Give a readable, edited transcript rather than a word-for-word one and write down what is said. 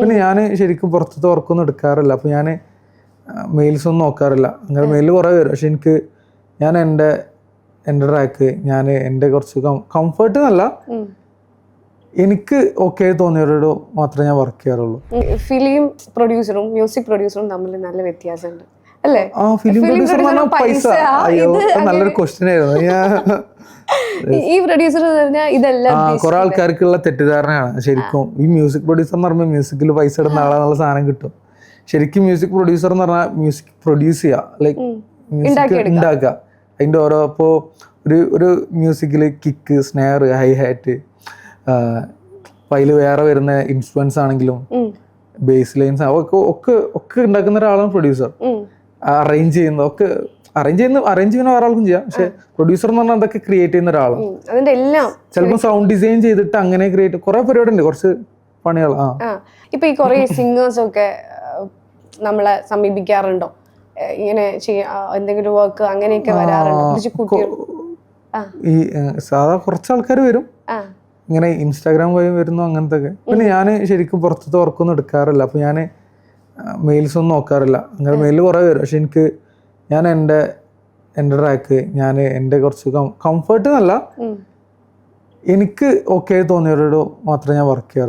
പിന്നെ ഞാൻ ശരിക്കും പുറത്തത്തെ വർക്കൊന്നും എടുക്കാറില്ല. അപ്പോൾ ഞാൻ മെയിൽസ് ഒന്നും നോക്കാറില്ല. അങ്ങനെ മെയിൽ കുറേ വരും. പക്ഷെ ഞാൻ എൻ്റെ ട്രാക്ക് ഞാൻ എൻ്റെ കുറച്ച് കംഫർട്ട് എന്നല്ല, എനിക്ക് ഓക്കെ തോന്നിയവരോട് മാത്രമേ ഞാൻ വർക്ക് ചെയ്യാറുള്ളൂ. ഫിലിം പ്രൊഡ്യൂസറും മ്യൂസിക് പ്രൊഡ്യൂസറും തമ്മിൽ നല്ല വ്യത്യാസമുണ്ട് അല്ലേ? ആ ഫിലിം പ്രൊഡ്യൂസർ പൈസ, അയ്യോ നല്ലൊരു ക്വസ്റ്റ്യൻ ആയിരുന്നു. ഈ പ്രൊഡ്യൂസർ ഇതെല്ലാം കുറെ ആൾക്കാർക്കുള്ള തെറ്റിദ്ധാരണയാണ്. ശരിക്കും ഈ മ്യൂസിക് പ്രൊഡ്യൂസർ എന്ന് പറയുമ്പോൾ മ്യൂസിക്കിൽ പൈസ ഇടുന്ന ആളെന്നുള്ള സാധനം കിട്ടും. ശരിക്കും മ്യൂസിക് പ്രൊഡ്യൂസർ എന്ന് പറഞ്ഞാൽ മ്യൂസിക് പ്രൊഡ്യൂസ് ചെയ്യുക, ലൈക്ക് മ്യൂസിക് ഉണ്ടാക്കുക. അതിൻ്റെ ഓരോ ഇപ്പോൾ ഒരു മ്യൂസിക്കിൽ കിക്ക്, സ്നെയർ, ഹൈ ഹാറ്റ്, അതിൽ വേറെ വരുന്ന ഇൻഫ്ലുവൻസ് ആണെങ്കിലും ബേസ് ലൈൻസ് ഒക്കെ ഉണ്ടാക്കുന്ന ഒരാളാണ് പ്രൊഡ്യൂസർ. അറേഞ്ച് ചെയ്യുന്ന അറേഞ്ച് ചെയ്യുന്ന വേറെ ആൾക്കും ചെയ്യാം. പക്ഷെ പ്രൊഡ്യൂസർ എന്ന് പറഞ്ഞാൽ അതൊക്കെ ക്രിയേറ്റ് ചെയ്യുന്ന ഒരാളാണ്. അതിന്റെ എല്ലാം ചിലപ്പോൾ സൗണ്ട് ഡിസൈൻ ചെയ്തിട്ട് അങ്ങനെ ക്രിയേറ്റ് കുറെ പരിപാടി ഉണ്ട്, കുറച്ച് പണികൾ. ഇപ്പൊ ഈ കുറെ സിംഗേഴ്സ് ഒക്കെ നമ്മളെ സമീപിക്കാറുണ്ടോ? ഇങ്ങനെ എന്തെങ്കിലും വർക്ക് അങ്ങനെയൊക്കെ വരാറുണ്ടോ? ഈ സാധാ കുറച്ച് ആൾക്കാർ വരും, ഇങ്ങനെ ഇൻസ്റ്റാഗ്രാം വഴി വരുന്നു അങ്ങനത്തെ ഒക്കെ. പിന്നെ ഞാൻ ശരിക്കും പുറത്തത്തെ വർക്കൊന്നും എടുക്കാറില്ല. അപ്പോൾ ഞാൻ മെയിൽസ് ഒന്നും നോക്കാറില്ല. അങ്ങനെ മെയിൽ കുറേ വരും. പക്ഷെ ഞാൻ എൻ്റെ ട്രാക്ക് ഞാൻ എൻ്റെ കുറച്ച് കംഫർട്ട് എന്നല്ല, എനിക്ക് ഓക്കെ തോന്നിയവരോട് മാത്രമേ ഞാൻ വർക്ക് ചെയ്യാറുള്ളൂ.